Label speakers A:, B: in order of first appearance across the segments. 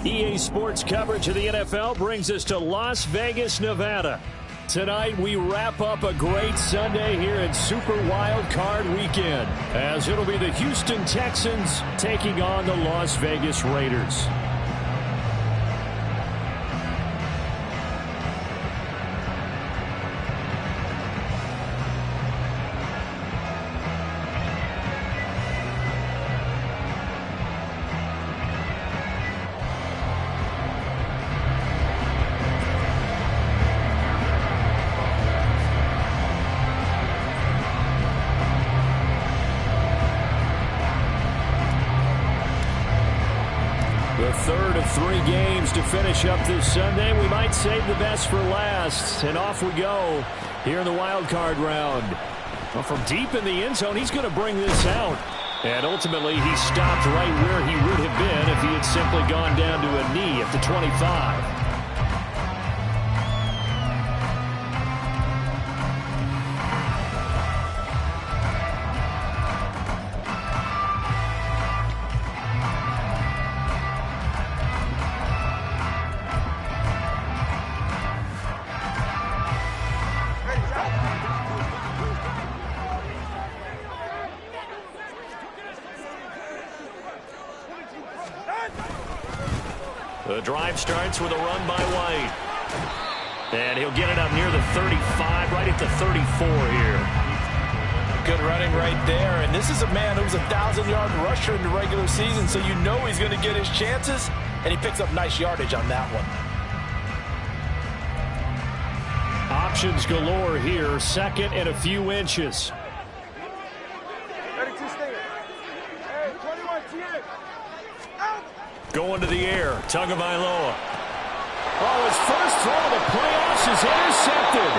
A: EA Sports coverage of the NFL brings us to Las Vegas, Nevada. Tonight, we wrap up a great Sunday here in Super Wild Card Weekend, as it'll be the Houston Texans taking on the Las Vegas Raiders. The third of 3 games to finish up this Sunday. We might save the best for last. And off we go here in the wild card round. Well, from deep in the end zone, he's going to bring this out. And ultimately, he stopped right where he would have been if he had simply gone down to a knee at the 25. The drive starts with a run by White. And he'll get it up near the 35, right at the 34 here.
B: Good running right there. And this is a man who was a 1,000-yard rusher in the regular season, so you know he's going to get his chances, and he picks up nice yardage on that one.
A: Options galore here, second and a few inches.
C: 32 stinger. Hey, 21 TX. Out.
A: Going to the air, Tagovailoa. Oh, his first throw of the playoffs is intercepted.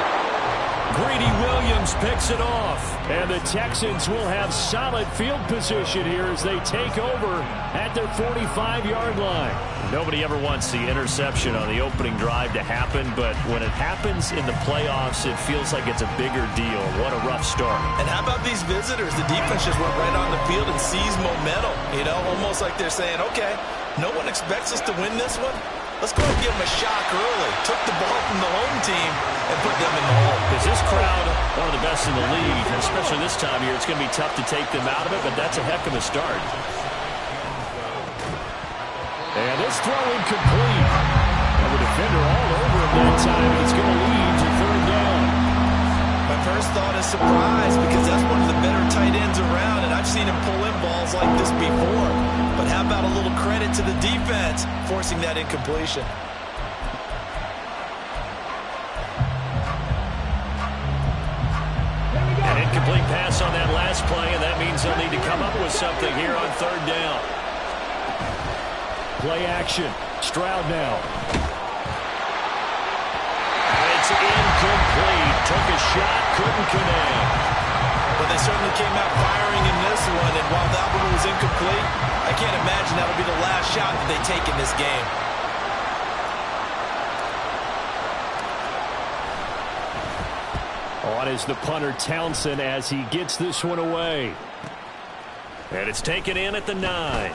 A: Greedy Williams picks it off. And the Texans will have solid field position here as they take over at their 45-yard line.
D: Nobody ever wants the interception on the opening drive to happen, but when it happens in the playoffs, it feels like it's a bigger deal. What a rough start.
B: And how about these visitors? The defense just went right on the field and seized momentum. You know, almost like they're saying, okay, no one expects us to win this one. Let's go ahead and give them a shock early. Took the ball from the home team and put them in the hole.
D: Is this crowd one of the best in the league? And especially this time of year, it's going to be tough to take them out of it, but that's a heck of a start.
A: And this throw incomplete. And the defender all over him that time. It's going to lead to third down.
B: My first thought is surprise, because that's one of the better tight ends around, and I've seen him pull in balls like this before. But how about a little credit to the defense forcing that incompletion?
D: An incomplete pass on that last play, and that means they'll need to come up with something here on third down.
A: Play action. Stroud now.
D: And it's incomplete. Took a shot, couldn't connect.
B: But they certainly came out firing in this one, and while that one was incomplete, I can't imagine that'll be the last shot that they take in this game.
A: On is the punter Townsend as he gets this one away.
D: And it's taken in at the 9.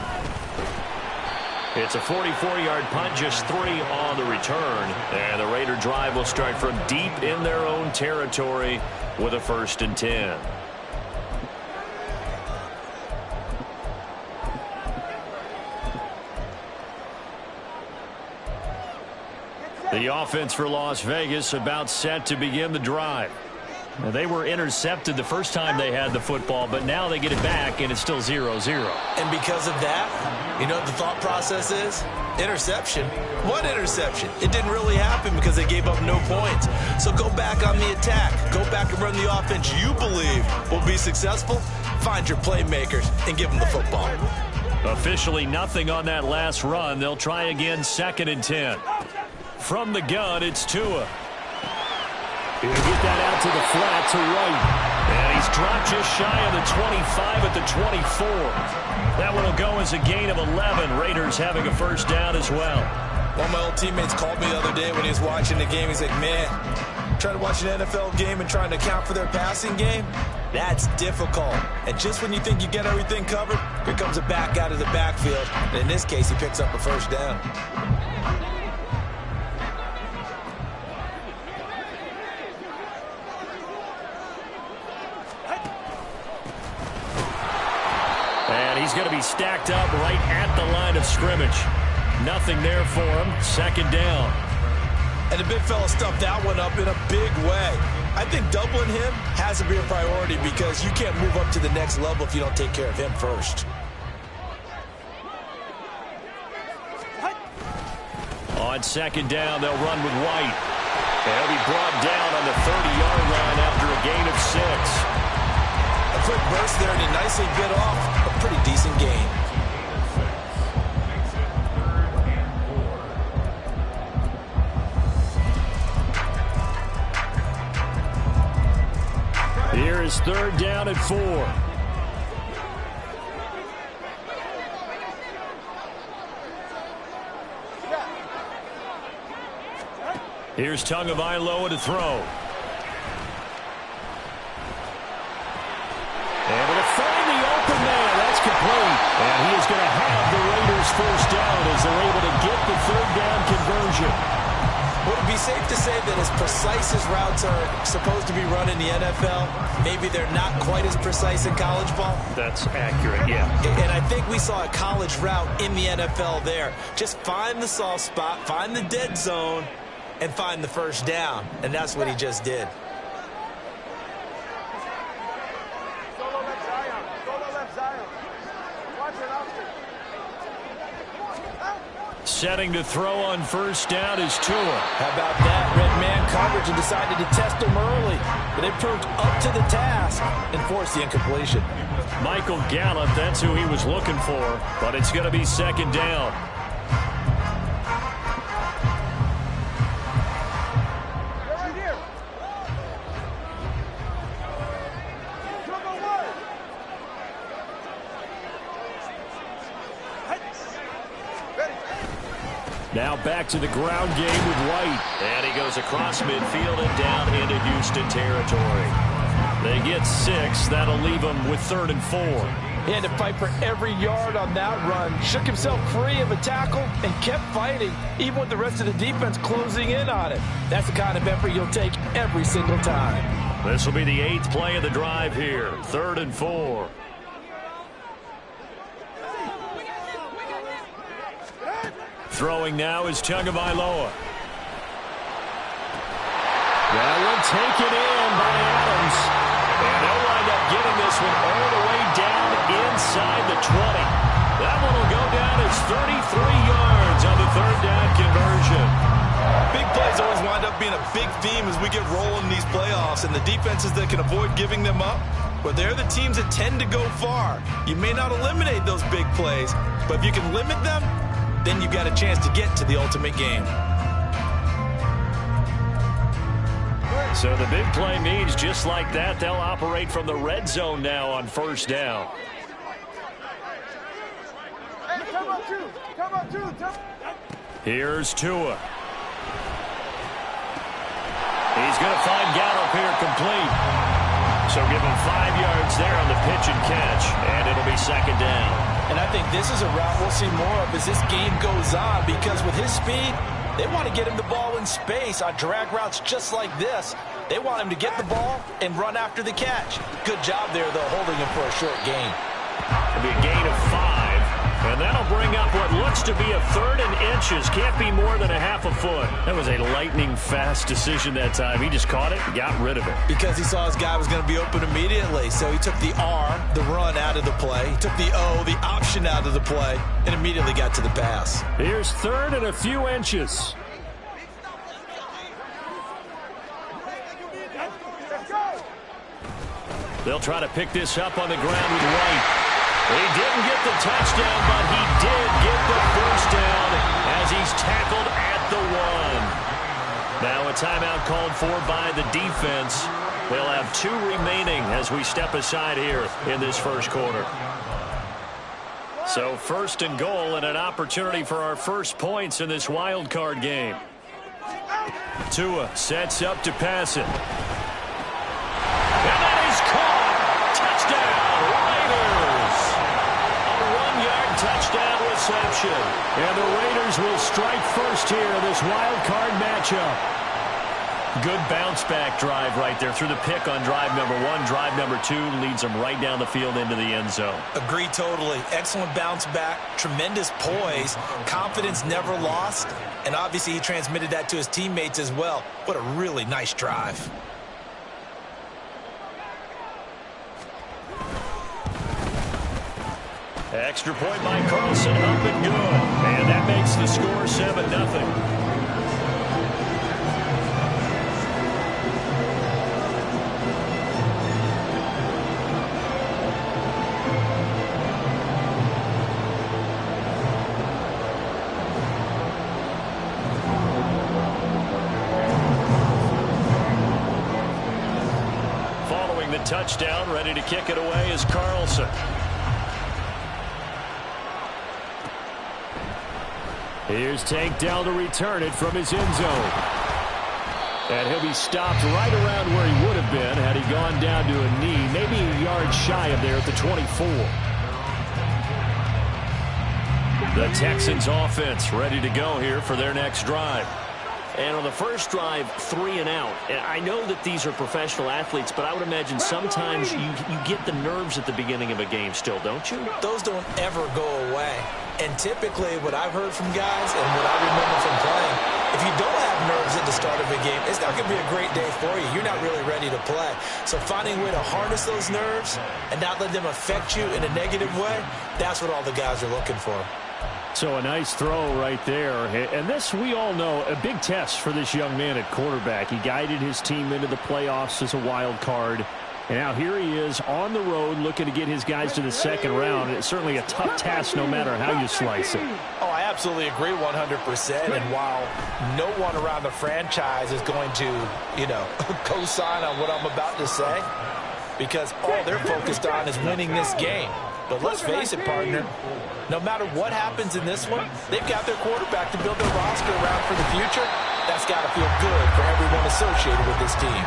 D: It's a 44-yard punt, just 3 on the return. And the Raider drive will start from deep in their own territory with a 1st and 10. The offense for Las Vegas about set to begin the drive. Now, they were intercepted the first time they had the football, but now they get it back, and it's still 0-0.
B: And because of that, you know what the thought process is? Interception. What interception? It didn't really happen because they gave up no points. So go back on the attack. Go back and run the offense you believe will be successful. Find your playmakers and give them the football.
D: Officially nothing on that last run. They'll try again, 2nd and 10. From the gun, it's Tua.
A: He'll get that out to the flat to White.
D: And he's dropped just shy of the 25 at the 24. That one will go as a gain of 11. Raiders having a 1st down as well.
B: One of my old teammates called me the other day when he was watching the game. He's like, man, trying to watch an NFL game and trying to account for their passing game, that's difficult. And just when you think you get everything covered, here comes a back out of the backfield. And in this case, he picks up a first down.
A: And he's going to be stacked up right at the line of scrimmage. Nothing there for him. Second down.
B: And the big fella stuffed that one up in a big way. I think doubling him has to be a priority because you can't move up to the next level if you don't take care of him first.
A: On second down, they'll run with White. And he'll be brought down on the 30-yard line after a gain of 6.
B: A quick burst there, and he nicely bit off a pretty decent gain.
A: Here is third down at 4. Here's HOUvzLV to throw. And to find the open man. That's complete. And he is going to have the Raiders first down as they're able to get the third down conversion.
B: Would it be safe to say that as precise as routes are supposed to be run in the NFL, maybe they're not quite as precise in college ball?
A: That's accurate, yeah.
B: And I think we saw a college route in the NFL there. Just find the soft spot, find the dead zone, and find the first down. And that's what he just did.
C: Solo left Zion. Solo left Zion. Watch it, Austin.
A: Setting to throw on first down is Tua.
B: How about that? Red man coverage and decided to test him early. But they proved up to the task and forced the incompletion.
A: Michael Gallup, that's who he was looking for. But it's going to be second down.
C: Right here.
A: Now back to the ground game with White.
D: And he goes across midfield and down into Houston territory.
A: They get 6. That'll leave them with 3rd and 4.
E: He had to fight for every yard on that run. Shook himself free of a tackle and kept fighting, even with the rest of the defense closing in on him. That's the kind of effort you'll take every single time.
A: This will be the 8th play of the drive here. 3rd and 4. Throwing now is HOUvzLV. That one taken in by Adams. And they'll wind up getting this one all the way down inside the 20. That one will go down as 33 yards on the third down conversion.
B: Big plays always wind up being a big theme as we get rolling in these playoffs, and the defenses that can avoid giving them up, well, they're the teams that tend to go far. You may not eliminate those big plays, but if you can limit them, then you got a chance to get to the ultimate game.
A: So the big play means just like that, they'll operate from the red zone now on first down.
C: Hey, come on, two. Come on, two.
A: Here's Tua. He's going to find Gallup here complete. So give him 5 yards there on the pitch and catch, and it'll be second down.
E: And I think this is a route we'll see more of as this game goes on, because with his speed, they want to get him the ball in space on drag routes just like this. They want him to get the ball and run after the catch. Good job there, though, holding him for a short gain.
A: It'll be a gain of 5, and that'll bring up what looks to be a 3rd and inches. Can't be more than a half a foot. That was a lightning-fast decision that time. He just caught it and got rid of it.
B: Because he saw his guy was going to be open immediately, so he took the R, the run, out of the play. He took the O, the option, out of the play, and immediately got to the pass.
A: Here's 3rd and a few inches. They'll try to pick this up on the ground with White. He didn't get the touchdown, but he did get the first down as he's tackled at the 1. Now a timeout called for by the defense. They'll have 2 remaining as we step aside here in this first quarter.
D: So first and goal and an opportunity for our first points in this wild card game. Tua sets up to pass it. And that is caught. Touchdown, Raiders. A 1-yard touchdown reception.
A: And the Raiders will strike first here in this wild card matchup.
D: Good bounce-back drive right there through the pick on drive number 1. Drive number 2 leads them right down the field into the end zone.
B: Agree totally. Excellent bounce back, tremendous poise, confidence never lost, and obviously he transmitted that to his teammates as well. What a really nice drive.
D: Extra point by Carlson, up and good. And that makes the score 7-0. Touchdown, ready to kick it away is Carlson.
A: Here's Tank down to return it from his end zone. And he'll be stopped right around where he would have been had he gone down to a knee, maybe a yard shy of there at the 24.
D: The Texans offense ready to go here for their next drive.
F: And on the first drive, 3 and out. And I know that these are professional athletes, but I would imagine sometimes you get the nerves at the beginning of a game still, don't you?
B: Those don't ever go away. And typically what I've heard from guys and what I remember from playing, if you don't have nerves at the start of a game, it's not going to be a great day for you. You're not really ready to play. So finding a way to harness those nerves and not let them affect you in a negative way, that's what all the guys are looking for.
A: So a nice throw right there. And this, we all know, a big test for this young man at quarterback. He guided his team into the playoffs as a wild card. And now here he is on the road looking to get his guys to the second round. It's certainly a tough task no matter how you slice it.
E: Oh, I absolutely agree 100%. And while no one around the franchise is going to, co-sign on what I'm about to say, because all they're focused on is winning this game. But let's face it, partner, no matter what happens in this one, they've got their quarterback to build their roster around for the future. That's got to feel good for everyone associated with this team.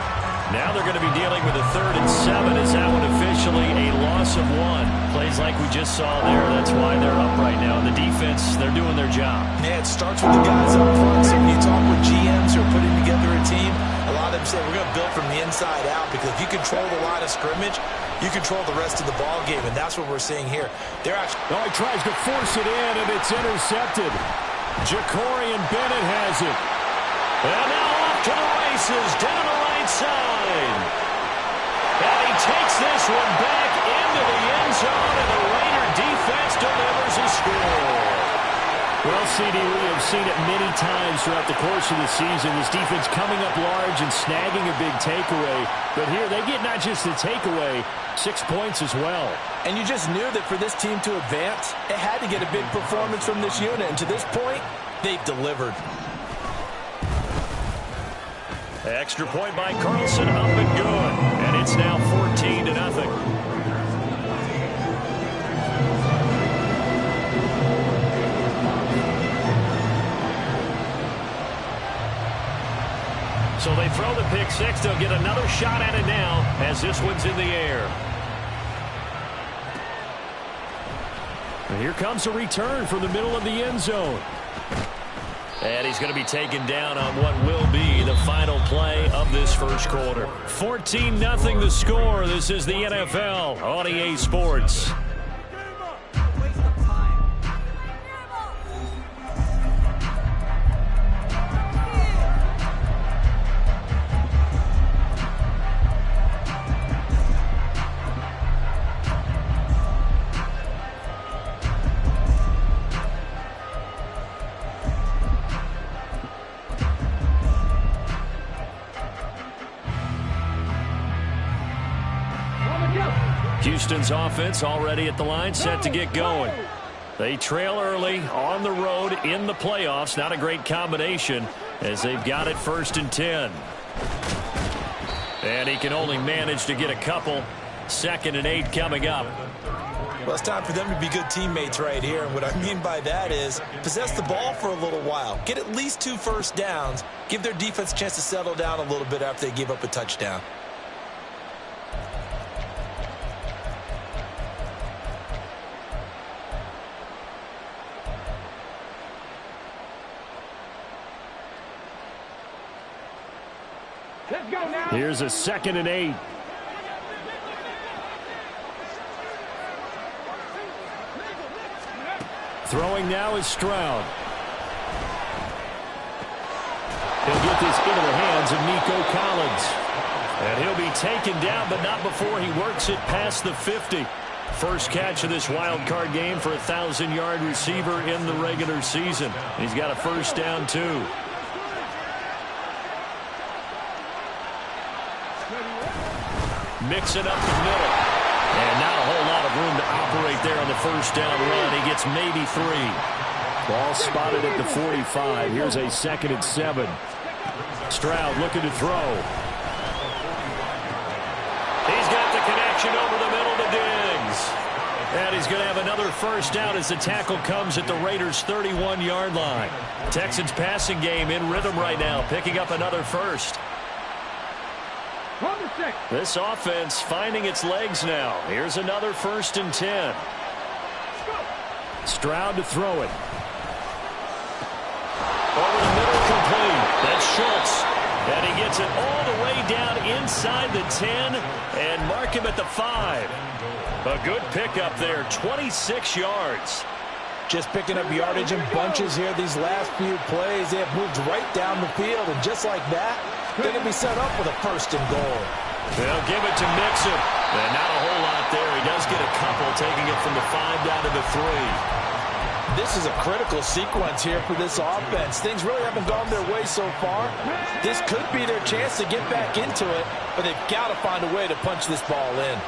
D: Now they're going to be dealing with a 3rd and 7. Is that one officially a loss of 1? Plays like we just saw there. That's why they're up right now. And the defense, they're doing their job.
B: Yeah, it starts with the guys up front. So when you talk with GMs who are putting together a team, a lot of them say we're going to build from the inside out, because if you control the line of scrimmage, you control the rest of the ball game, and that's what we're seeing here. They're actually...
A: Oh, he tries to force it in, and it's intercepted. Jacorian Bennett has it.
D: And now off to the races, down the right side. And he takes this one back into the end zone, and the Raider defense delivers a score.
A: Well, CD, we have seen it many times throughout the course of the season. This defense coming up large and snagging a big takeaway. But here they get not just the takeaway, 6 points as well.
E: And you just knew that for this team to advance, it had to get a big performance from this unit. And to this point, they've delivered.
D: Extra point by Carlson, up and good. And it's now 14-0. So they throw the pick six. They'll get another shot at it now as this one's in the air.
A: And here comes a return from the middle of the end zone.
D: And he's going to be taken down on what will be the final play of this first quarter. 14-0 the score. This is the NFL on EA Sports. Houston's offense already at the line, set to get going. They trail early on the road in the playoffs. Not a great combination as they've got it 1st and 10. And he can only manage to get a couple. 2nd and 8 coming up.
E: Well, it's time for them to be good teammates right here. And what I mean by that is possess the ball for a little while. Get at least 2 first downs. Give their defense a chance to settle down a little bit after they give up a touchdown.
C: Let's go now.
A: Here's a 2nd and 8. Throwing now is Stroud. He'll get this into the hands of Nico Collins. And he'll be taken down, but not before he works it past the 50. First catch of this wild card game for a 1,000-yard receiver in the regular season. He's got a first down, too. Mixing up the middle. And not a whole lot of room to operate there on the first down run. He gets maybe 3. Ball spotted at the 45. Here's a 2nd and 7. Stroud looking to throw. He's got the connection over the middle to Diggs. And he's going to have another first down as the tackle comes at the Raiders' 31-yard line. Texans passing game in rhythm right now, picking up another first. This offense finding its legs now. Here's another 1st and 10. Stroud to throw it. Over the middle, complete. That's Schultz. And he gets it all the way down inside the 10 and mark him at the 5. A good pickup there, 26 yards.
E: Just picking up yardage in bunches here these last few plays. They have moved right down the field, and just like that, they're going to be set up with a 1st and goal.
A: They'll give it to Mixon. And not a whole lot there. He does get a couple, taking it from the 5 down to the 3.
E: This is a critical sequence here for this offense. Things really haven't gone their way so far. This could be their chance to get back into it, but they've got to find a way to punch this ball in.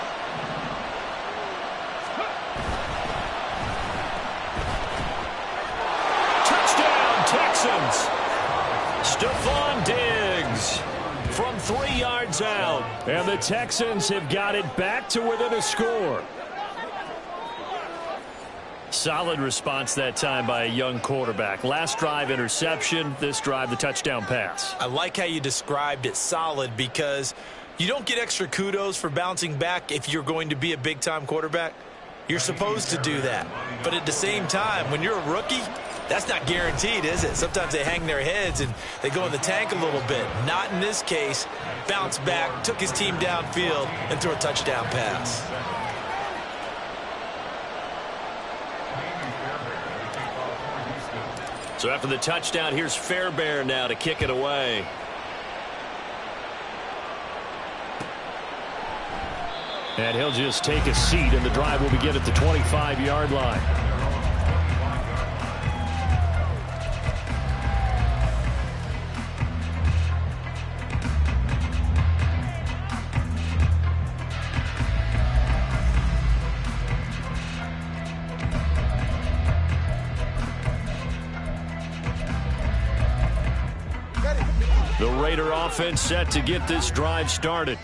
A: Touchdown, Texans. Stephon Diggs from 3 yards out. And the Texans have got it back to within a score. Solid response that time by a young quarterback. Last drive, interception. This drive, the touchdown pass.
B: I like how you described it, solid, because you don't get extra kudos for bouncing back if you're going to be a big-time quarterback. You're supposed to do that. But at the same time, when you're a rookie, that's not guaranteed, is it? Sometimes they hang their heads and they go in the tank a little bit. Not in this case. Bounced back, took his team downfield, and threw a touchdown pass.
A: So after the touchdown, here's Fairbairn now to kick it away. And he'll just take a seat, and the drive will begin at the 25-yard line. The Raider offense set to get this drive started.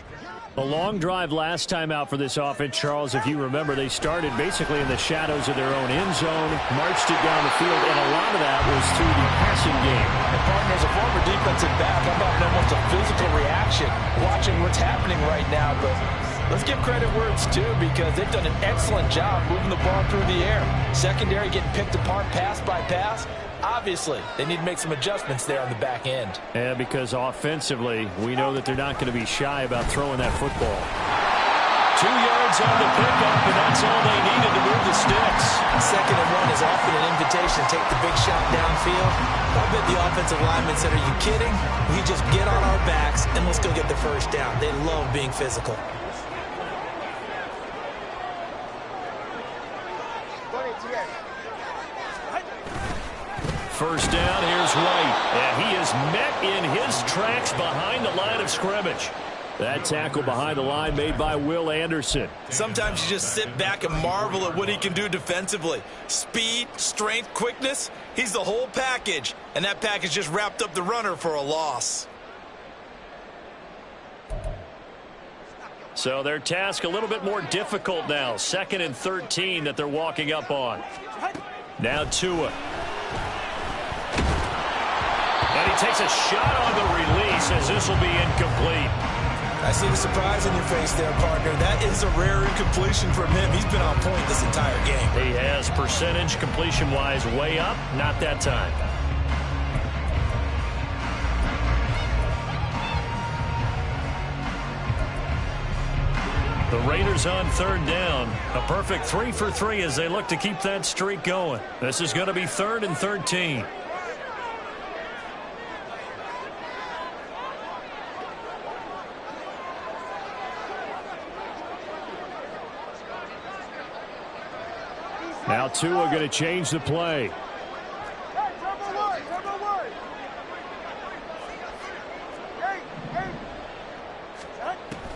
A: A long drive last time out for this offense, Charles. If you remember, they started basically in the shadows of their own end zone, marched it down the field, and a lot of that was through the passing game.
E: And partner, as a former defensive back, I'm having almost a physical reaction watching what's happening right now. But let's give credit where it's due, because they've done an excellent job moving the ball through the air. Secondary getting picked apart pass by pass. Obviously, they need to make some adjustments there on the back end.
A: Yeah, because offensively, we know that they're not going to be shy about throwing that football. 2 yards on the pickup, and that's all they needed to move the sticks.
B: 2nd and 1 is often an invitation to take the big shot downfield. I bet the offensive linemen said, are you kidding? We just get on our backs, and let's go get the first down. They love being physical.
A: First down, here's White. And he is met in his tracks behind the line of scrimmage. That tackle behind the line made by Will Anderson.
B: Sometimes you just sit back and marvel at what he can do defensively. Speed, strength, quickness, he's the whole package. And that package just wrapped up the runner for a loss.
A: So their task a little bit more difficult now. 2nd and 13 that they're walking up on. Now Tua. And he takes a shot on the release as this will be incomplete.
B: I see the surprise in your face there, partner. That is a rare incompletion from him. He's been on point this entire game.
A: He has percentage completion-wise way up. Not that time. The Raiders on 3rd down. A perfect 3 for 3 as they look to keep that streak going. This is going to be 3rd and 13. Now Tua going to change the play.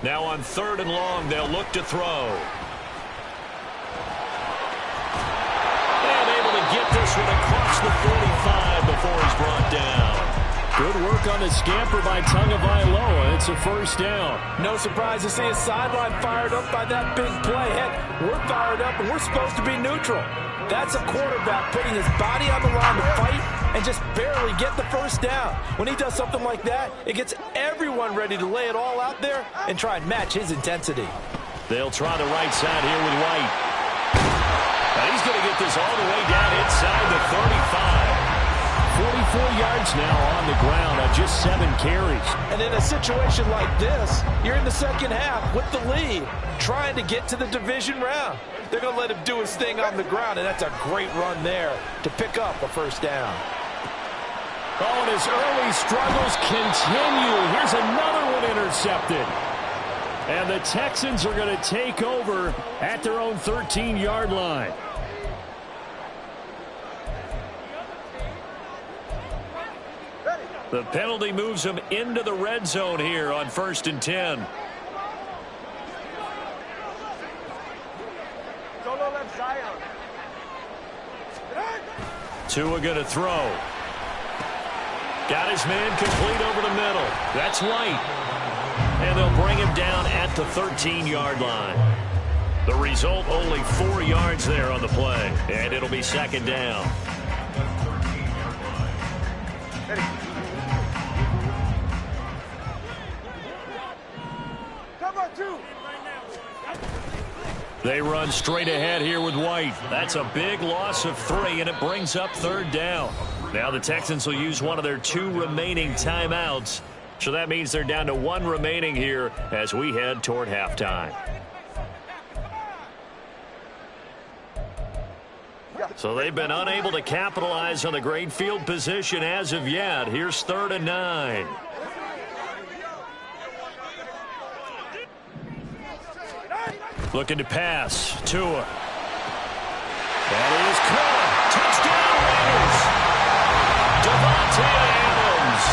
A: Now on 3rd and long, they'll look to throw. And able to get this one across the 45 before he's brought down. Good work on the scamper by HOUvzLV. It's a 1st down.
E: No surprise to see his sideline fired up by that big play. Heck, we're fired up, and we're supposed to be neutral. That's a quarterback putting his body on the line to fight and just barely get the 1st down. When he does something like that, it gets everyone ready to lay it all out there and try and match his intensity.
A: They'll try the right side here with White. Now he's going to get this all the way down inside the 35. 44 yards now on the ground on just 7 carries.
E: And in a situation like this, you're in the 2nd half with the lead, trying to get to the division round. They're going to let him do his thing on the ground, and that's a great run there to pick up a 1st down.
A: Oh, and his early struggles continue. Here's another one intercepted. And the Texans are going to take over at their own 13-yard line. The penalty moves them into the red zone here on 1st and 10. Tua going to throw. Got his man complete over the middle. That's White. And they'll bring him down at the 13-yard line. The result, only 4 yards there on the play. And it'll be 2nd down. They run straight ahead here with White. That's a big loss of 3, and it brings up 3rd down. Now the Texans will use one of their 2 remaining timeouts. So that means they're down to 1 remaining here as we head toward halftime. So they've been unable to capitalize on the great field position as of yet. Here's 3rd and 9. Looking to pass. Tua. That is caught. Touchdown Raiders. Devontae Adams.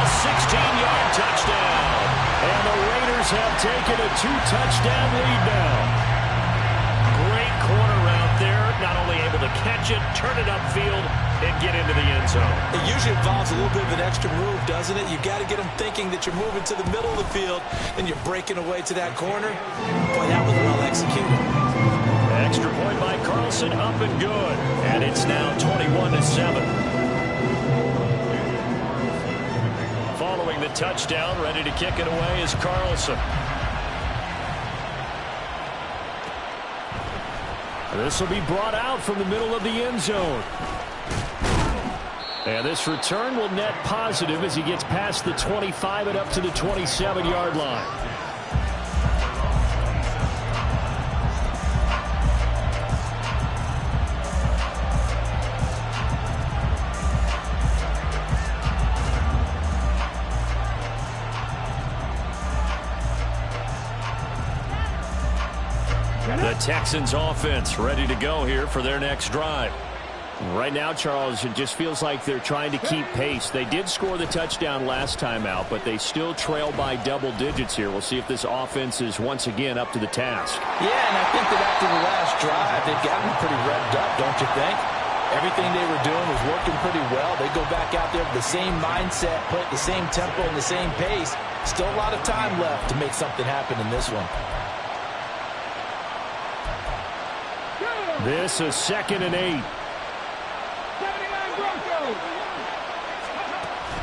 A: A 16-yard touchdown. And the Raiders have taken a 2-touchdown lead now. Great corner route there. Not only able to catch it, turn it upfield, and get into the end zone.
B: It usually involves a little bit of an extra move, doesn't it? You've got to get them thinking that you're moving to the middle of the field, and you're breaking away to that corner. Boy, that was well executed.
A: Extra point by Carlson, up and good. And it's now 21-7. Following the touchdown, ready to kick it away is Carlson. This will be brought out from the middle of the end zone. And this return will net positive as he gets past the 25 and up to the 27-yard line. The Texans offense ready to go here for their next drive. Right now, Charles, it just feels like they're trying to keep pace. They did score the touchdown last time out, but they still trail by double digits here. We'll see if this offense is once again up to the task.
E: Yeah, and I think that after the last drive, they've gotten pretty revved up, don't you think? Everything they were doing was working pretty well. They go back out there with the same mindset, play at the same tempo and the same pace. Still a lot of time left to make something happen in this one.
A: This is 2nd and 8.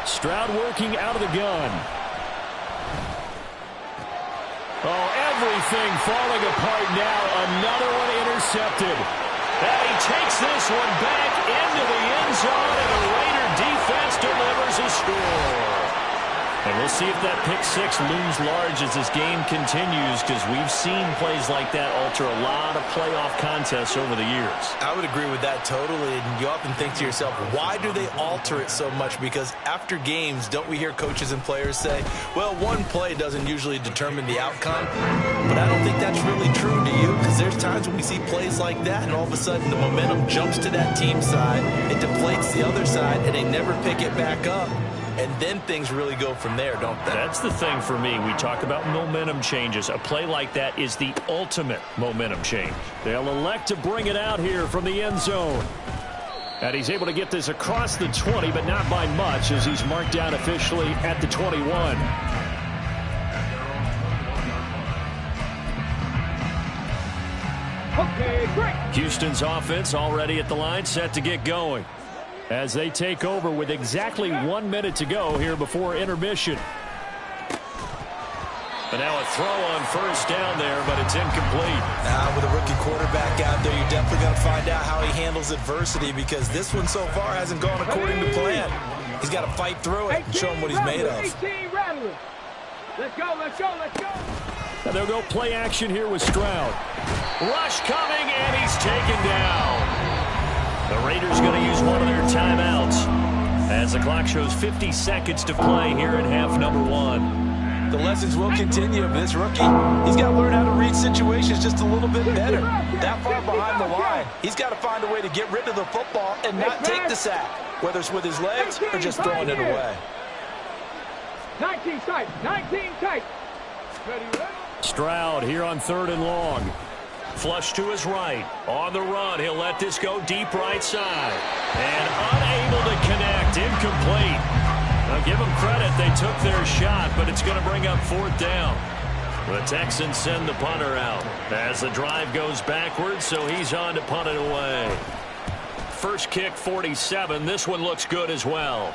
A: Stroud working out of the gun. Oh, everything falling apart now. Another one intercepted. And he takes this one back into the end zone, and the Raider defense delivers a score. And we'll see if that pick six looms large as this game continues, because we've seen plays like that alter a lot of playoff contests over the years.
B: I would agree with that totally. And you often think to yourself, why do they alter it so much? Because after games, don't we hear coaches and players say, well, one play doesn't usually determine the outcome. But I don't think that's really true to you, because there's times when we see plays like that, and all of a sudden the momentum jumps to that team side, it deflates the other side, and they never pick it back up. And then things really go from there, don't they?
A: That's the thing for me. We talk about momentum changes. A play like that is the ultimate momentum change. They'll elect to bring it out here from the end zone. And he's able to get this across the 20, but not by much, as he's marked down officially at the 21.
C: Okay, great.
A: Houston's offense already at the line, set to get going, as they take over with exactly 1 minute to go here before intermission. And now a throw on first down there, but it's incomplete.
B: With a rookie quarterback out there, you're definitely going to find out how he handles adversity, because this one so far hasn't gone according to plan. He's got to fight through it and show him what he's made of.
C: 18 rattlers. Let's go, let's go, let's go.
A: And they'll go play action here with Stroud. Rush coming, and he's taken down. The Raiders going to use one of their timeouts as the clock shows 50 seconds to play here in half number 1.
E: The lessons will continue, but this rookie, he's got to learn how to read situations just a little bit better. That far behind the line, he's got to find a way to get rid of the football and not take the sack, whether it's with his legs or just throwing it away.
C: 19 tight, 19 tight.
A: Stroud here on 3rd and long. Flush to his right. On the run, he'll let this go deep right side. And unable to connect. Incomplete. Now give them credit. They took their shot, but it's going to bring up 4th down. The Texans send the punter out as the drive goes backwards, so he's on to punt it away. First kick, 47. This one looks good as well.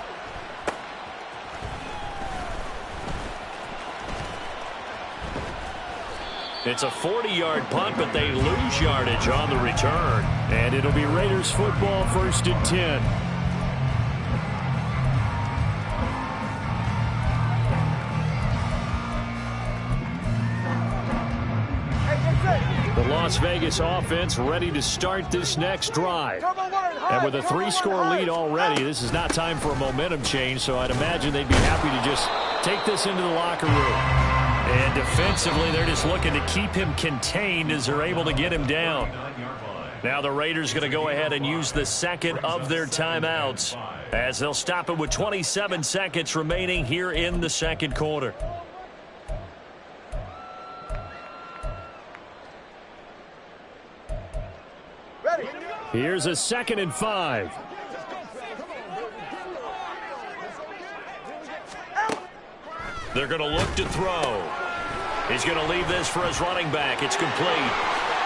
A: It's a 40-yard punt, but they lose yardage on the return. And it'll be Raiders football, 1st and 10. The Las Vegas offense ready to start this next drive. And with a 3-score lead already, this is not time for a momentum change, so I'd imagine they'd be happy to just take this into the locker room. And defensively, they're just looking to keep him contained as they're able to get him down. Now the Raiders going to go ahead and use the second of their timeouts, as they'll stop it with 27 seconds remaining here in the second quarter. Here's a 2nd and 5. They're going to look to throw. He's going to leave this for his running back. It's complete.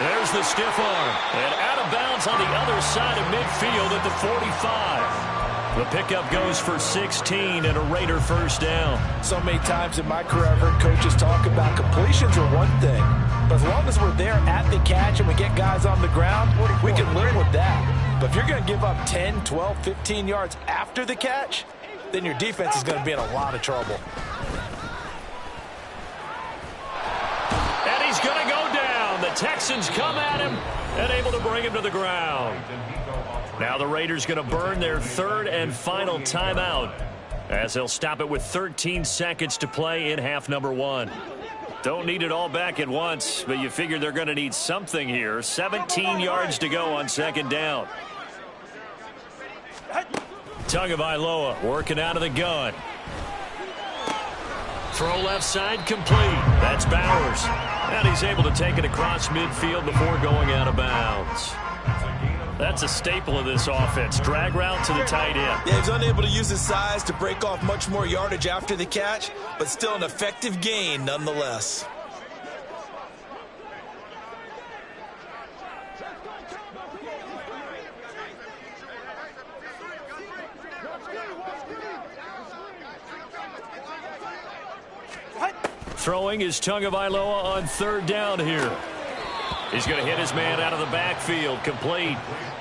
A: There's the stiff arm. And out of bounds on the other side of midfield at the 45. The pickup goes for 16 and a Raider first down.
E: So many times in my career, I've heard coaches talk about completions are one thing. But as long as we're there at the catch and we get guys on the ground, we can live with that. But if you're going to give up 10, 12, 15 yards after the catch, then your defense is going to be in a lot of trouble.
A: And he's going to go down. The Texans come at him and able to bring him to the ground. Now the Raiders going to burn their 3rd and final timeout, as they'll stop it with 13 seconds to play in half number 1. Don't need it all back at once, but you figure they're going to need something here. 17 yards to go on 2nd down. Tagovailoa working out of the gun. Throw left side complete. That's Bowers. And he's able to take it across midfield before going out of bounds. That's a staple of this offense. Drag route to the tight end.
B: Yeah, he's unable to use his size to break off much more yardage after the catch, but still an effective gain nonetheless.
A: Throwing is HOUvzLV on third down here. He's going to hit his man out of the backfield, complete.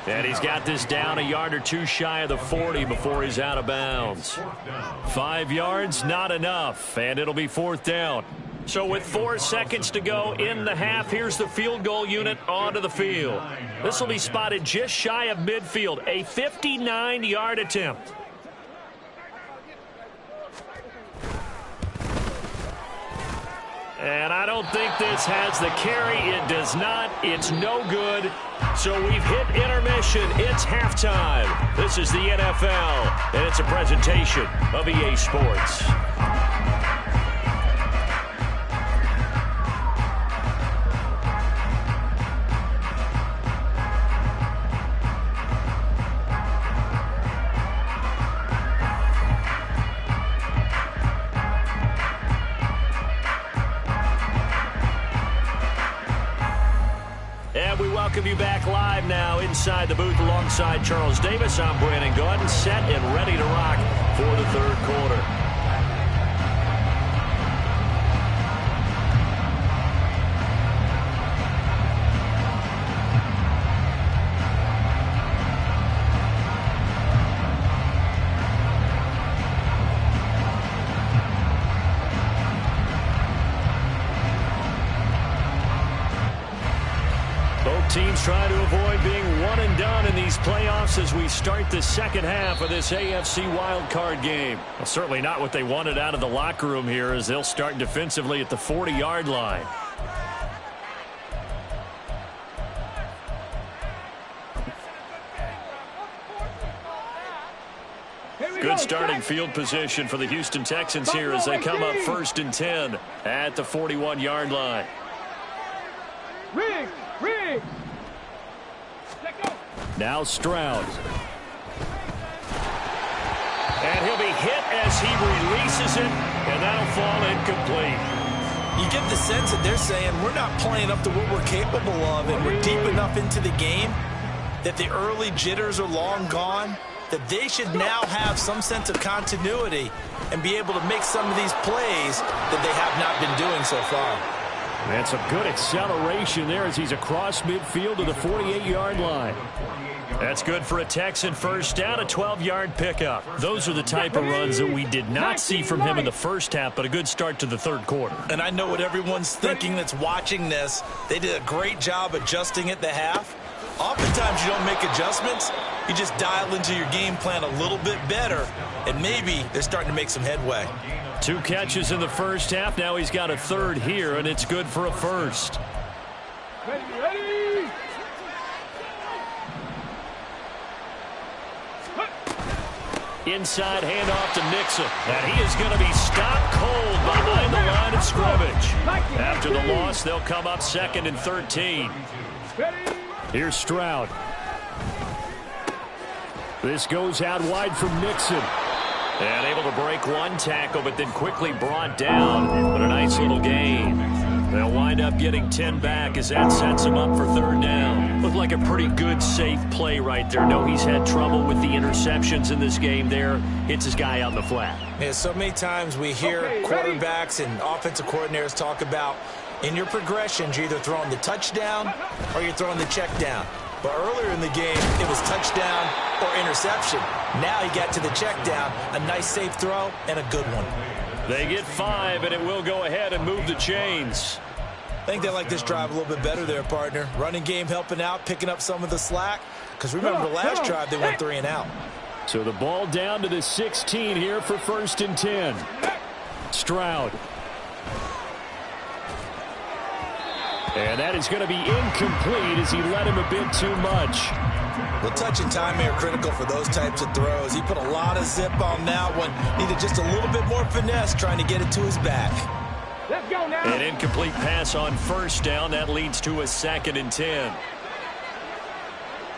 A: And he's got this down a yard or two shy of the 40 before he's out of bounds. 5 yards, not enough, and it'll be fourth down. So with 4 seconds to go in the half, here's the field goal unit onto the field. This will be spotted just shy of midfield, a 59-yard attempt. And I don't think this has the carry. It does not. It's no good. So we've hit intermission. It's halftime. This is the NFL, and it's a presentation of EA Sports. Welcome you back live now inside the booth alongside Charles Davis. I'm Brandon Gaudin, set and ready to rock for the third quarter. Teams trying to avoid being one and done in these playoffs as we start the second half of this AFC wildcard game. Well, certainly not what they wanted out of the locker room here as they'll start defensively at the 40-yard line. Good starting field position for the Houston Texans here as they come up 1st and 10 at the 41-yard line. Now Stroud. And he'll be hit as he releases it, and that'll fall incomplete.
B: You get the sense that they're saying we're not playing up to what we're capable of, and we're deep enough into the game that the early jitters are long gone, that they should now have some sense of continuity and be able to make some of these plays that they have not been doing so far.
A: And some good acceleration there as he's across midfield to the 48-yard line. That's good for a Texan first down, a 12-yard pickup. Those are the type of runs that we did not see from him in the first half, but a good start to the third quarter.
B: And I know what everyone's thinking that's watching this. They did a great job adjusting at the half. Oftentimes you don't make adjustments. You just dial into your game plan a little bit better, and maybe they're starting to make some headway.
A: 2 catches in the first half. Now he's got a third here, and it's good for a first.
C: Ready.
A: Inside handoff to Nixon. And he is going to be stopped cold behind the line of scrimmage. After the loss, they'll come up 2nd and 13. Here's Stroud. This goes out wide from Nixon. And able to break one tackle, but then quickly brought down. But a nice little gain. They'll wind up getting 10 back as that sets them up for third down. Looked like a pretty good, safe play right there. No, he's had trouble with the interceptions in this game there. Hits his guy out in the flat.
B: Yeah, so many times we hear quarterbacks and offensive coordinators talk about in your progressions, you're either throwing the touchdown or you're throwing the check down. But earlier in the game, it was touchdown or interception. Now he got to the check down, a nice safe throw, and a good one.
A: They get 5, and it will go ahead and move the chains.
B: I think they like this drive a little bit better there, partner. Running game helping out, picking up some of the slack. Because remember, the last drive, they went 3 and out.
A: So the ball down to the 16 here for 1st and 10. Stroud. And that is going to be incomplete as he led him a bit too much.
B: Well, touch and time are critical for those types of throws. He put a lot of zip on that one. Needed just a little bit more finesse trying to get it to his back.
C: Let's go now.
A: An incomplete pass on 1st down. That leads to a 2nd and 10.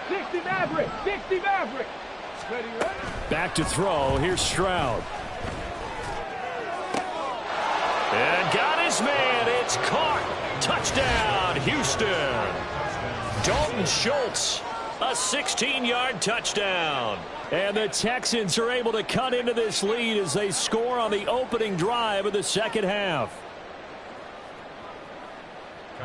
C: 6, 60 Maverick! 60 Maverick! Ready, ready?
A: Back to throw. Here's Stroud. And got his man. It's caught. Touchdown, Houston. Dalton Schultz, a 16-yard touchdown. And the Texans are able to cut into this lead as they score on the opening drive of the second half.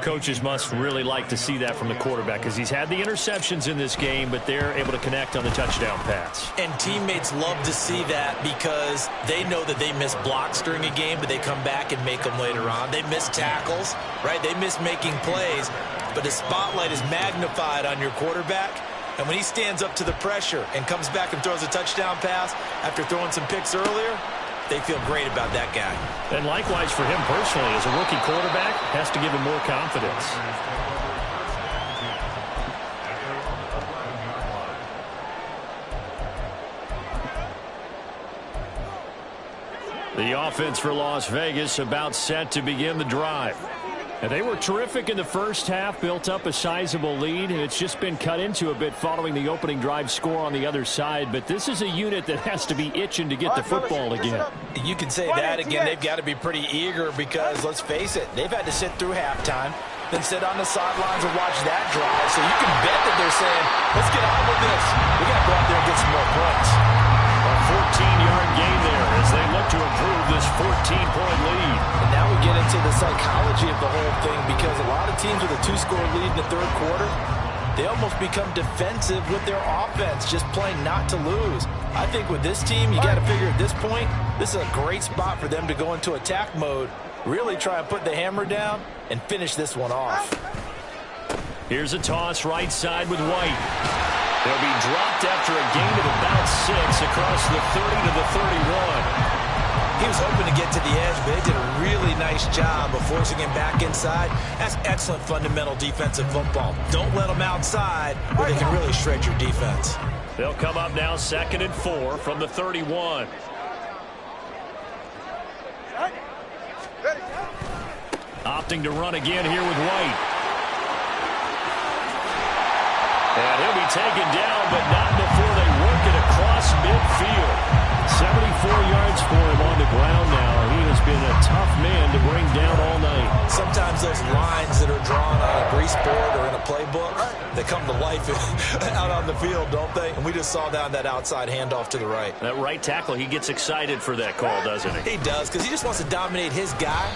F: Coaches must really like to see that from the quarterback because he's had the interceptions in this game, but they're able to connect on the touchdown pass.
B: And teammates love to see that because they know that they miss blocks during a game, but they come back and make them later on. They miss tackles, right? They miss making plays, but the spotlight is magnified on your quarterback. And when he stands up to the pressure and comes back and throws a touchdown pass after throwing some picks earlier, they feel great about that guy.
A: And likewise for him personally, as a rookie quarterback, has to give him more confidence. The offense for Las Vegas about set to begin the drive. And they were terrific in the first half, built up a sizable lead, and it's just been cut into a bit following the opening drive score on the other side. But this is a unit that has to be itching to get the football again.
E: You can say that again. They've got to be pretty eager because, let's face it, they've had to sit through halftime, then sit on the sidelines and watch that drive. So you can bet that they're saying, let's get on with this. We got to go out there and get some more points.
A: A 14-yard gain there as they look to improve this 14-point lead.
E: And now we get into the psychology of the whole thing because a lot of teams with a two-score lead in the third quarter, they almost become defensive with their offense, just playing not to lose. I think with this team, you got to figure at this point, this is a great spot for them to go into attack mode, really try and put the hammer down and finish this one off.
A: Here's a toss right side with White. They'll be dropped after a gain of about 6 across the 30 to the 31.
B: He was hoping to get to the edge, but they did a really nice job of forcing him back inside. That's excellent fundamental defensive football. Don't let them outside where they can really shred your defense.
A: They'll come up now 2nd and 4 from the 31. Opting to run again here with White. And he'll be taken down, but not before they work it across midfield. 74 yards for him on the ground now. He has been a tough man to bring down all night.
B: Sometimes those lines that are drawn on a grease board or in a playbook, they come to life out on the field, don't they? And we just saw that outside handoff to the right.
F: That right tackle, he gets excited for that call, doesn't he?
B: He does, because he just wants to dominate his guy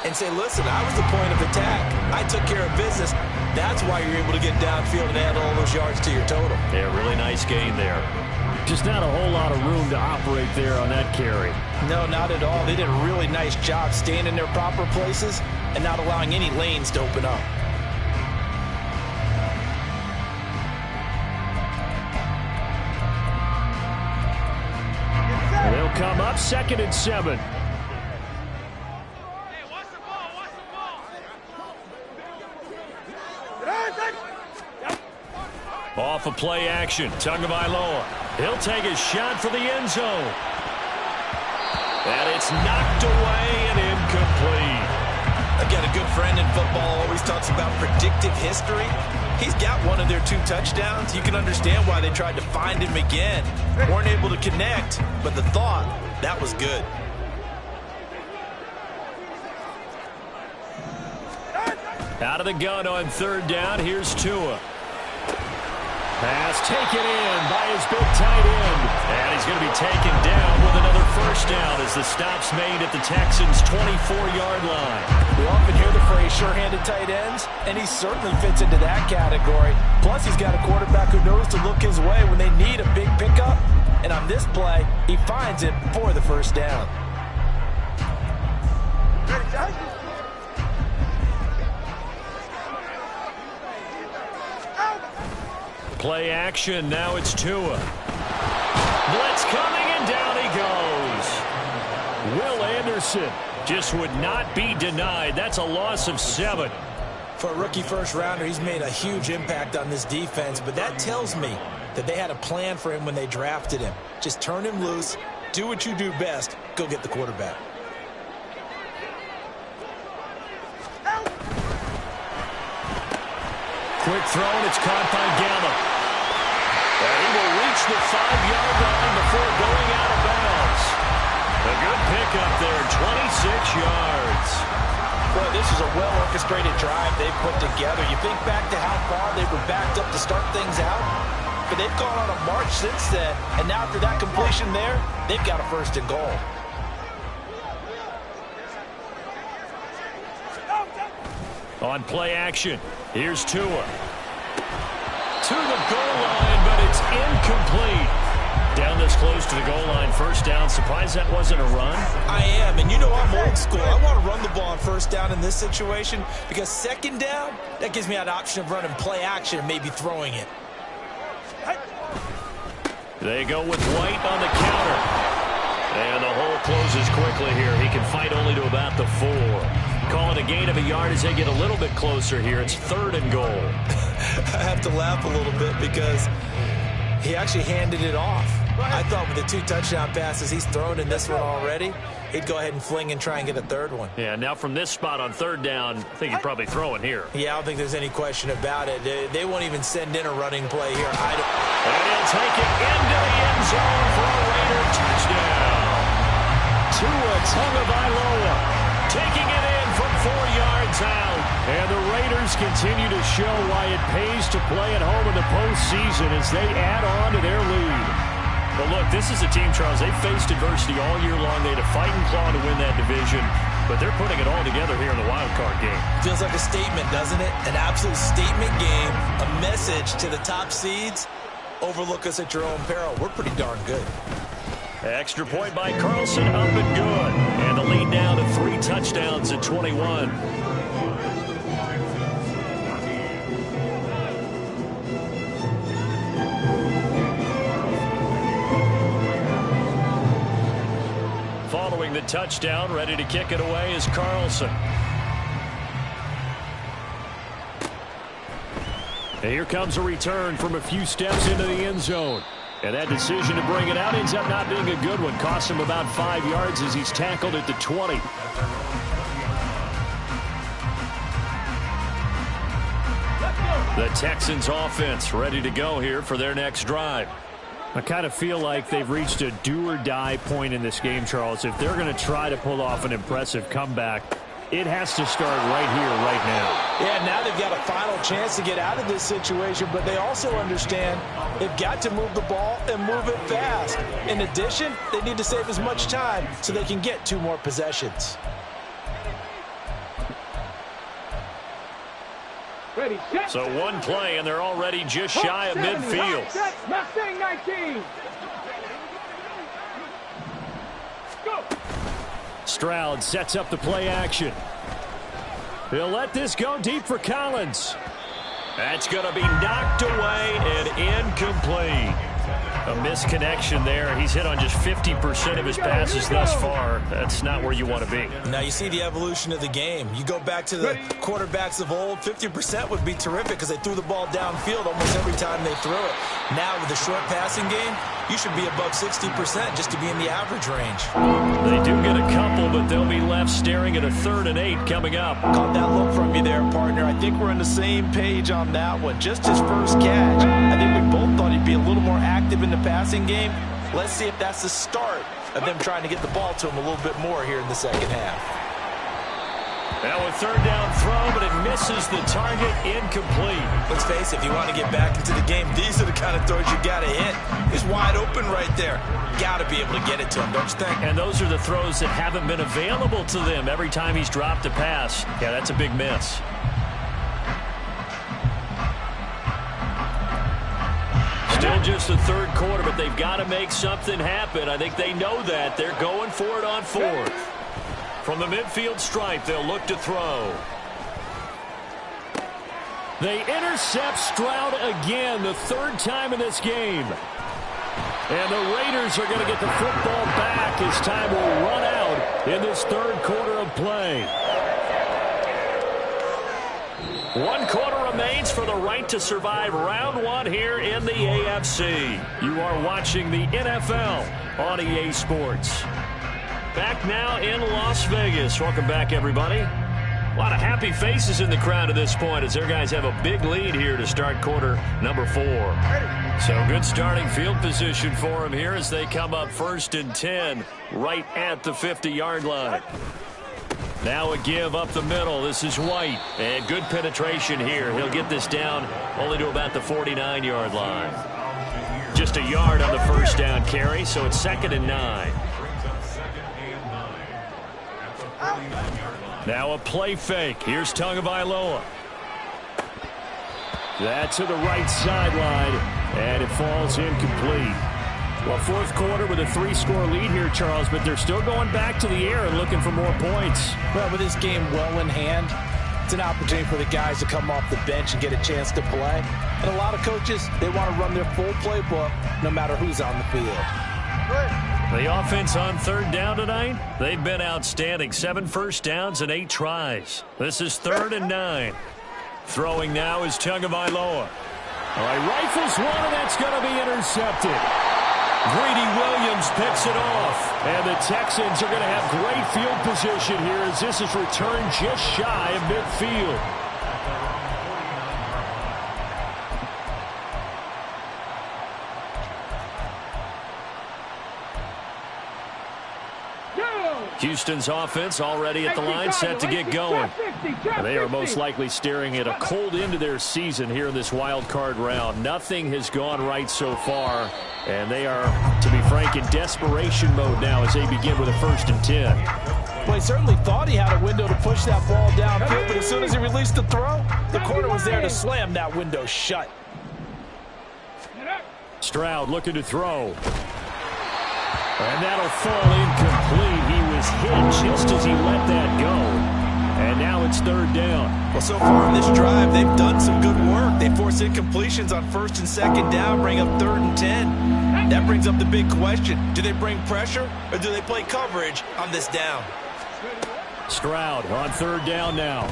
B: and say, listen, I was the point of attack. I took care of business. That's why you're able to get downfield and add all those yards to your total.
F: Yeah, really nice gain there.
A: Just not a whole lot of room to operate there on that carry.
E: No, not at all. They did a really nice job staying in their proper places and not allowing any lanes to open up.
A: And they'll come up 2nd and 7. Off a play action. Tagovailoa. He'll take a shot for the end zone. And it's knocked away and incomplete.
B: Again, a good friend in football always talks about predictive history. He's got one of their 2 touchdowns. You can understand why they tried to find him again. Weren't able to connect, but the thought, that was good.
A: Out of the gun on 3rd down. Here's Tua. Pass taken in by his big tight end. And he's going to be taken down with another 1st down as the stop's made at the Texans' 24-yard line.
E: We often hear the phrase sure-handed tight ends, and he certainly fits into that category. Plus, he's got a quarterback who knows to look his way when they need a big pickup. And on this play, he finds it for the 1st down.
A: Play action. Now it's Tua. Blitz coming, and down he goes. Will Anderson just would not be denied. That's a loss of 7.
B: For a rookie first-rounder, he's made a huge impact on this defense, but that tells me that they had a plan for him when they drafted him. Just turn him loose, do what you do best, go get the quarterback.
A: Quick throw, and it's caught by Gallup. will reach the 5-yard line before going out of bounds. A good pickup there, 26 yards.
E: Boy, this is a well-orchestrated drive they've put together. You think back to how far they were backed up to start things out, but they've gone on a march since then, and now after that completion there, they've got a 1st and goal.
A: On play action, here's Tua. To the goal line, but it's incomplete. Down this close to the goal line, 1st down. Surprised that wasn't a run?
B: I am, and you know I'm old school. I want to run the ball on 1st down in this situation because 2nd down, that gives me an option of running play action and maybe throwing it.
A: They go with White on the counter. And the hole closes quickly here. He can fight only to about the 4. Call it a gain of a yard as they get a little bit closer here. It's 3rd and goal.
B: I have to laugh a little bit because he actually handed it off. I thought with the 2 touchdown passes he's thrown in this one already, he'd go ahead and fling and try and get a 3rd one.
A: Yeah, now from this spot on 3rd down, I think he'd probably throw it here.
B: Yeah, I don't think there's any question about it. They won't even send in a running play here.
A: And he'll take it into the end zone for a Raider touchdown. Tua Tagovailoa taking it in from 4 yards out. And the Raiders continue to show why it pays to play at home in the postseason as they add on to their lead. Well, look, this is a team, Charles, they've faced adversity all year long. They had to fight and claw to win that division, but they're putting it all together here in the wild card game.
B: Feels like a statement, doesn't it? An absolute statement game, a message to the top seeds. Overlook us at your own peril. We're pretty darn good.
A: Extra point by Carlson, up and good. And the lead now to 3 touchdowns at 21. Following the touchdown, ready to kick it away is Carlson. And here comes a return from a few steps into the end zone. And that decision to bring it out ends up not being a good one. Costs him about 5 yards as he's tackled at the 20. The Texans offense ready to go here for their next drive. I kind of feel like they've reached a do-or-die point in this game, Charles. If they're going to try to pull off an impressive comeback, it has to start right here, right now.
E: Yeah, now they've got a final chance to get out of this situation, but they also understand they've got to move the ball and move it fast. In addition, they need to save as much time so they can get 2 more possessions.
C: Ready, set.
A: So one play, and they're already just shy of midfield.
C: Mustang 19. Go.
A: Stroud sets up the play action. He'll let this go deep for Collins. That's going to be knocked away and incomplete. A misconnection there. He's hit on just 50% of his passes thus far. That's not where you want to be.
B: Now you see the evolution of the game. You go back to the quarterbacks of old, 50% would be terrific because they threw the ball downfield almost every time they threw it. Now with the short passing game, you should be above 60% just to be in the average range.
A: They do get a couple, but they'll be left staring at a 3rd and 8 coming up.
E: Caught that look from you there, partner. I think we're on the same page on that one. Just his first catch. I think we both thought he'd be a little more active in the passing game. Let's see if that's the start of them trying to get the ball to him a little bit more here in the second half.
A: Now a 3rd down throw, but it misses the target, incomplete.
B: Let's face it, if you want to get back into the game, these are the kind of throws you got to hit. He's wide open right there. Got to be able to get it to him, don't you think?
A: And those are the throws that haven't been available to them every time he's dropped a pass. Yeah, that's a big miss. Still just the 3rd quarter, but they've got to make something happen. I think they know that. They're going for it on 4th. From the midfield stripe, they'll look to throw. They intercept Stroud again, the 3rd time in this game. And the Raiders are going to get the football back as time will run out in this 3rd quarter of play. 1 quarter remains for the right to survive round 1 here in the AFC. You are watching the NFL on EA Sports. Back now in Las Vegas. Welcome back, everybody.
D: A lot of happy faces in the crowd at this point as their guys have a big lead here to start quarter number 4. So good starting field position for them here as they come up 1st and 10 right at the 50-yard line. Now a give up the middle. This is White. And good penetration here. He'll get this down only to about the 49-yard line. Just a yard on the first down carry, so it's 2nd and 9. Now a play fake. Here's HOUvzLV. That's to the right sideline, and it falls incomplete. Well, 4th quarter with a 3-score lead here, Charles, but they're still going back to the air and looking for more points.
E: Well, with this game well in hand, it's an opportunity for the guys to come off the bench and get a chance to play. And a lot of coaches, they want to run their full playbook no matter who's on the field.
D: The offense on 3rd down tonight, they've been outstanding. 7 first downs and 8 tries. This is 3rd and 9. Throwing now is HOUvzLV. All right, rifles one, and that's going to be intercepted. Greedy Williams picks it off. And the Texans are going to have great field position here as this is returned just shy of midfield. Houston's offense already at the line, set to get going. They are most likely staring at a cold end to their season here in this wild card round. Nothing has gone right so far, and they are, to be frank, in desperation mode now as they begin with a 1st and 10.
E: Well, he certainly thought he had a window to push that ball downfield, but as soon as he released the throw, the corner was there to slam that window shut.
D: Stroud looking to throw. And that'll fall incomplete. He was hit just as he let that go. And now it's 3rd down.
B: Well, so far in this drive, they've done some good work. They force incompletions on 1st and 2nd down, bring up 3rd and 10. That brings up the big question. Do they bring pressure or do they play coverage on this down?
D: Stroud on 3rd down now.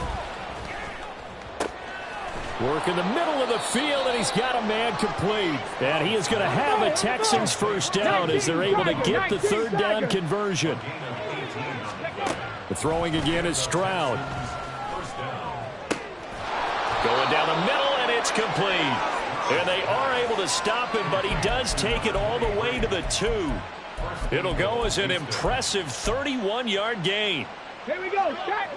D: Work in the middle of the field, and he's got a man complete. And he is going to have a Texans 1st down as they're able to get the 3rd down conversion. The throwing again is Stroud. Going down the middle, and it's complete. And they are able to stop him, but he does take it all the way to the 2. It'll go as an impressive 31-yard gain.
C: Here we go, set.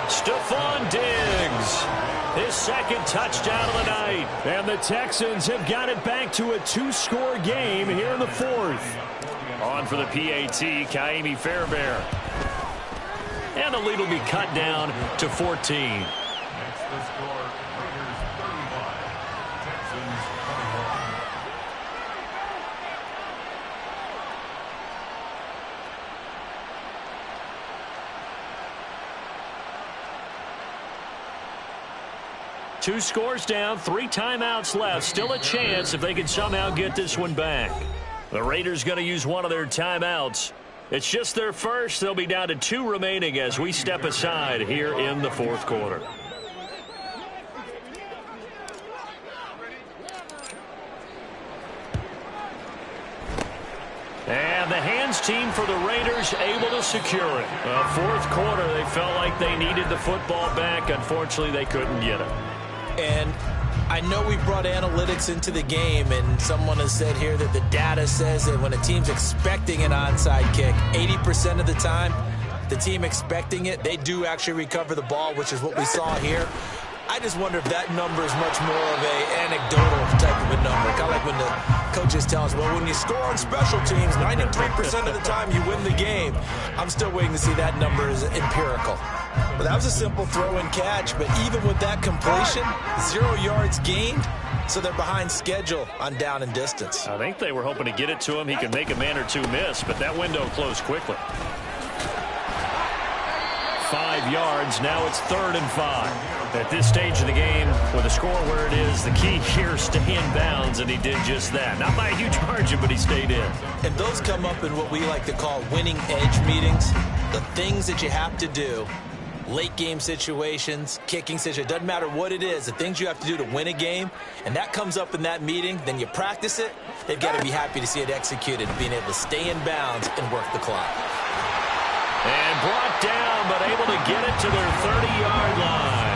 D: Stephon Diggs, his 2nd touchdown of the night. And the Texans have got it back to a 2-score game here in the 4th. On for the PAT, Ka'imi Fairbairn. And the lead will be cut down to 14. Two scores down, 3 timeouts left. Still a chance if they can somehow get this one back. The Raiders going to use one of their timeouts. It's just their first. They'll be down to 2 remaining as we step aside here in the 4th quarter. And the hands team for the Raiders able to secure it. 4th quarter, they felt like they needed the football back. Unfortunately, they couldn't get it.
E: And I know we brought analytics into the game, and someone has said here that the data says that when a team's expecting an onside kick, 80% of the time, the team expecting it, they do actually recover the ball, which is what we saw here. I just wonder if that number is much more of a anecdotal type of a number. Kind of like when the coaches tell us, well, when you score on special teams, 93% of the time you win the game. I'm still waiting to see that number is empirical. But that was a simple throw and catch, but even with that completion, 0 yards gained, so they're behind schedule on down and distance.
D: I think they were hoping to get it to him. He could make a man or 2 miss, but that window closed quickly. 5 yards, now it's 3rd and 5. At this stage of the game, with a score where it is, the key here, stay in bounds, and he did just that. Not by a huge margin, but he stayed in.
E: And those come up in what we like to call winning edge meetings, the things that you have to do late game situations, kicking situations, doesn't matter what it is, the things you have to do to win a game, and that comes up in that meeting, then you practice it, they've got to be happy to see it executed, being able to stay in bounds and work the clock.
D: And brought down, but able to get it to their 30-yard line.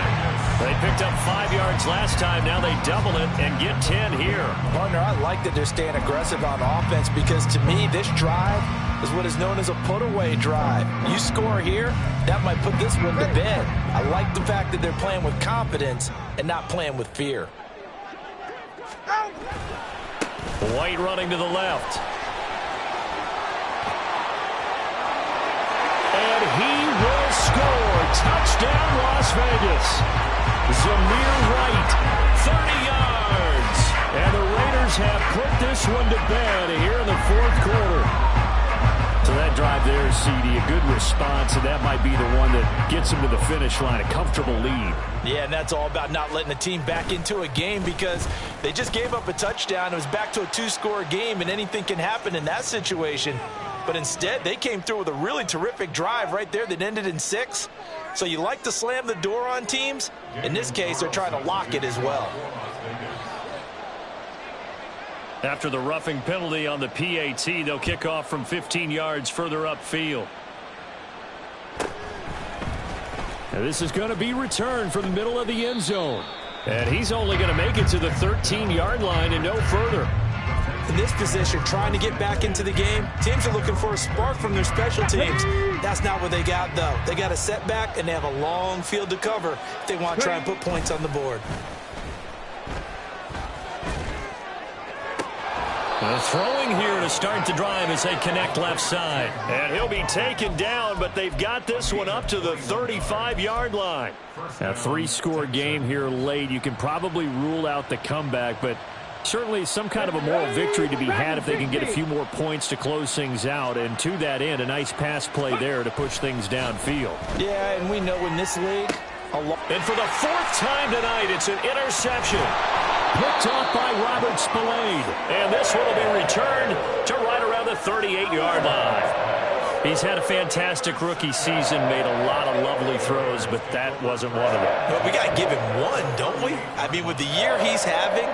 D: They picked up 5 yards last time. Now they double it and get 10 here.
E: Partner, I like that they're staying aggressive on offense because, to me, this drive is what is known as a put-away drive. You score here, that might put this one to bed. I like the fact that they're playing with confidence and not playing with fear.
D: White running to the left. And he will score. Touchdown, Las Vegas. Zamir White, 30 yards. And the Raiders have put this one to bed here in the fourth quarter. So that drive there, CD, a good response, and that might be the one that gets them to the finish line, a comfortable lead.
E: Yeah, and that's all about not letting the team back into a game because they just gave up a touchdown. It was back to a 2-score game, and anything can happen in that situation. But instead, they came through with a really terrific drive right there that ended in 6. So you like to slam the door on teams. In this case, they're trying to lock it as well.
D: After the roughing penalty on the PAT, they'll kick off from 15 yards further upfield.
A: And this is going to be returned from the middle of the end zone. And he's only going to make it to the 13-yard line and no further.
E: In this position, trying to get back into the game, teams are looking for a spark from their special teams. That's not what they got, though. They got a setback, and they have a long field to cover if they want to try and put points on the board.
D: Throwing here to start the drive as they connect left side. And he'll be taken down, but they've got this one up to the 35-yard line.
A: A 3-score game here late. You can probably rule out the comeback, but certainly some kind of a moral victory to be had if they can get a few more points to close things out. And to that end, a nice pass play there to push things downfield.
E: Yeah, and we know in this league,
D: and for the 4th time tonight, it's an interception.
A: Picked off by Robert Spillane.
D: And this one will be returned to right around the 38-yard line.
A: He's had a fantastic rookie season, made a lot of lovely throws, but that wasn't one of them.
E: Well, we got to give him one, don't we? I mean, with the year he's having,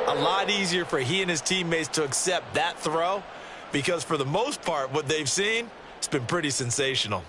E: a lot easier for he and his teammates to accept that throw because for the most part, what they've seen, it's been pretty sensational.